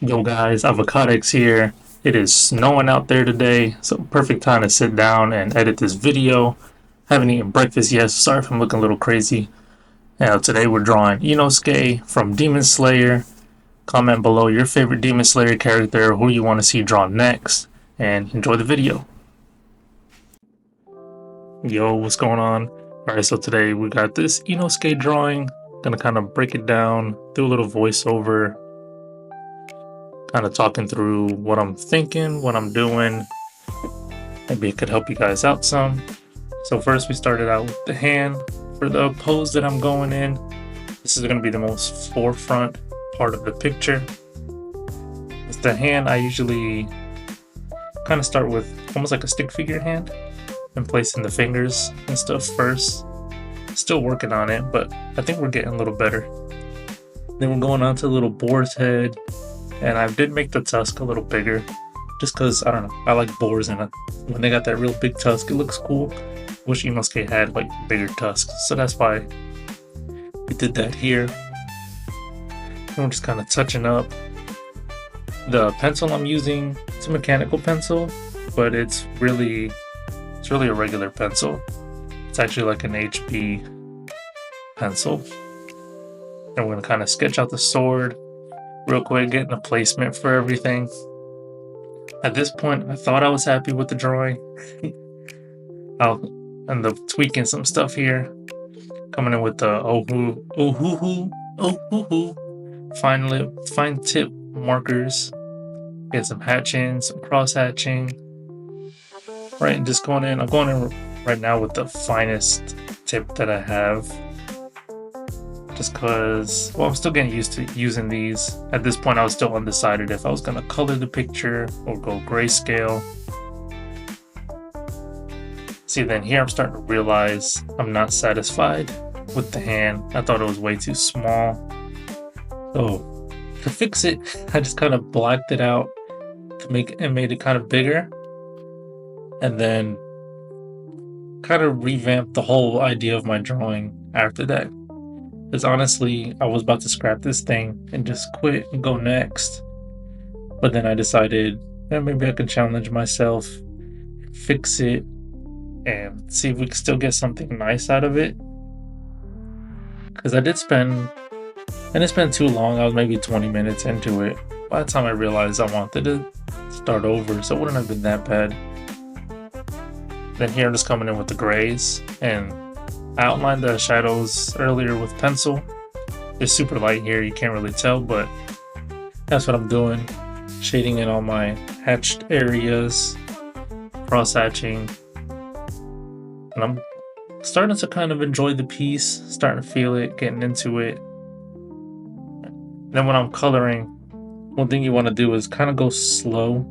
Yo guys, Avocadex here. It is snowing out there today, so perfect time to sit down and edit this video. Haven't eaten breakfast yet, so sorry if I'm looking a little crazy. Now today we're drawing Inosuke from Demon Slayer. Comment below your favorite Demon Slayer character, who you want to see drawn next, and enjoy the video. Yo, what's going on? Alright, so today we got this Inosuke drawing. Gonna kind of break it down, do a little voiceover, kind of talking through what I'm thinking, what I'm doing. Maybe it could help you guys out some. So first we started out with the hand. For the pose that I'm going in, this is going to be the most forefront part of the picture. With the hand, I usually kind of start with almost like a stick figure hand and placing the fingers and stuff first. Still working on it, but I think we're getting a little better. Then we're going on to a little boar's head. And I did make the tusk a little bigger, just because, I don't know, I like boars, and when they got that real big tusk, it looks cool. Wish Inosuke had, like, bigger tusks, so that's why we did that here. And we're just kind of touching up. The pencil I'm using, it's a mechanical pencil, but it's really a regular pencil. It's actually like an HB pencil. And we're going to kind of sketch out the sword real quick, getting a placement for everything. At this point, I thought I was happy with the drawing. I'll end up tweaking some stuff here. Coming in with the fine tip markers. Get some hatching, some cross hatching. Right, and just going in. I'm going in right now with the finest tip that I have. Just because, well, I'm still getting used to using these. At this point, I was still undecided if I was going to color the picture or go grayscale. See, then here I'm starting to realize I'm not satisfied with the hand. I thought it was way too small. So, to fix it, I just kind of blacked it out to make it, made it kind of bigger. And then kind of revamped the whole idea of my drawing after that. Because honestly, I was about to scrap this thing and just quit and go next. But then I decided maybe I could challenge myself, fix it, and see if we can still get something nice out of it. Because I didn't spend too long. I was maybe 20 minutes into it. By the time I realized I wanted to start over, so it wouldn't have been that bad. Then here I'm just coming in with the grays, and I outlined the shadows earlier with pencil. It's super light here, you can't really tell, but that's what I'm doing. Shading in all my hatched areas, cross hatching. And I'm starting to kind of enjoy the piece, starting to feel it, getting into it. Then when I'm coloring, one thing you want to do is kind of go slow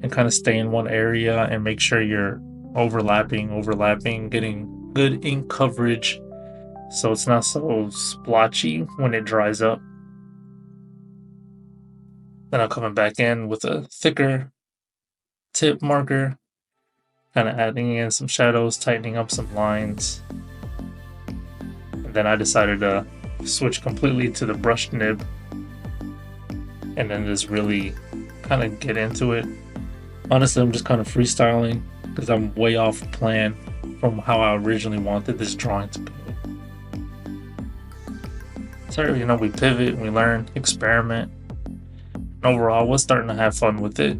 and kind of stay in one area and make sure you're overlapping, getting good ink coverage so it's not so splotchy when it dries up. Then I'm coming back in with a thicker tip marker, kind of adding in some shadows, tightening up some lines. And then I decided to switch completely to the brush nib and then just really kind of get into it. Honestly, I'm just kind of freestyling because I'm way off plan from how I originally wanted this drawing to be. So, we pivot, we learn, experiment. And overall, I was starting to have fun with it.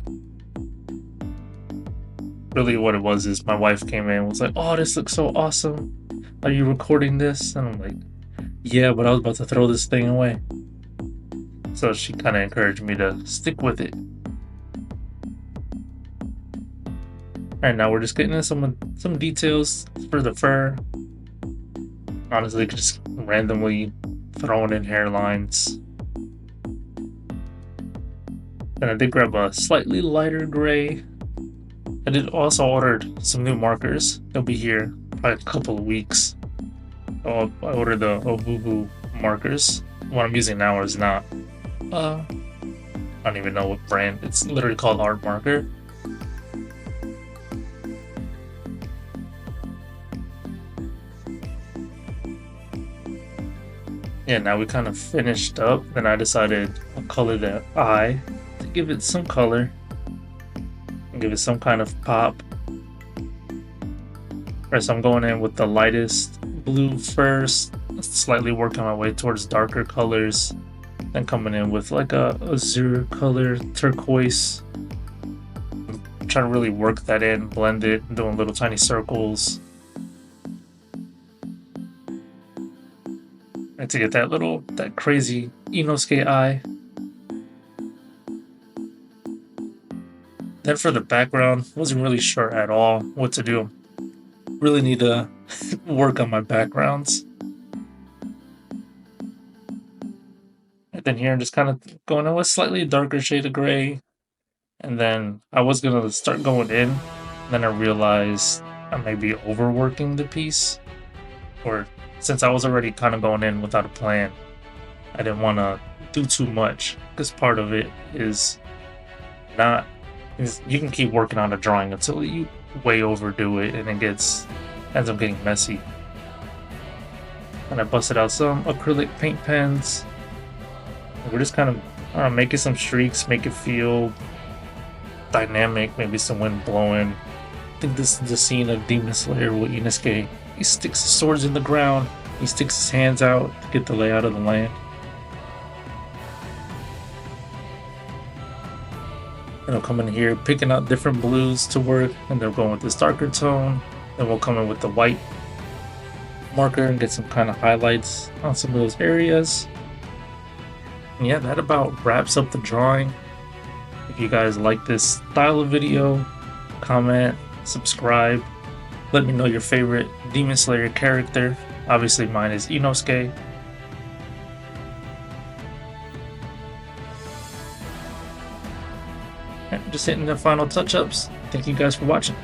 Really what it was is my wife came in and was like, "Oh, this looks so awesome. Are you recording this?" And I'm like, "Yeah, but I was about to throw this thing away." So she kind of encouraged me to stick with it. Alright, now we're just getting in some details for the fur. Honestly, just randomly throwing in hairlines. Then I did grab a slightly lighter gray. I did also ordered some new markers. They'll be here probably a couple of weeks. I ordered the Ohuhu markers. What I'm using now is not. I don't even know what brand. It's literally called Art Marker. Yeah, now we kind of finished up, and I decided I'll color the eye give it some color, give it some kind of pop. Alright, so I'm going in with the lightest blue first, slightly working my way towards darker colors, then coming in with like a azure color, turquoise. I'm trying to really work that in, blend it, doing little tiny circles. And to get that crazy Inosuke eye. Then for the background, wasn't really sure at all what to do. Really need to work on my backgrounds. And then here I'm just kind of going in with slightly darker shade of gray. And then I was gonna start going in, and then I realized I may be overworking the piece. Or since I was already kind of going in without a plan, I didn't want to do too much, because part of it is you can keep working on a drawing until you way overdo it and it ends up getting messy. And I busted out some acrylic paint pens. We're just kind of making some streaks, make it feel dynamic, maybe some wind blowing. I think this is the scene of Demon Slayer with Inosuke. He sticks his swords in the ground, he sticks his hands out to get the layout of the land. And I'll come in here picking out different blues to work, and then going with this darker tone. Then we'll come in with the white marker and get some kind of highlights on some of those areas. And yeah, that about wraps up the drawing. If you guys like this style of video, comment, subscribe. Let me know your favorite Demon Slayer character. Obviously mine is Inosuke. Just hitting the final touch-ups. Thank you guys for watching.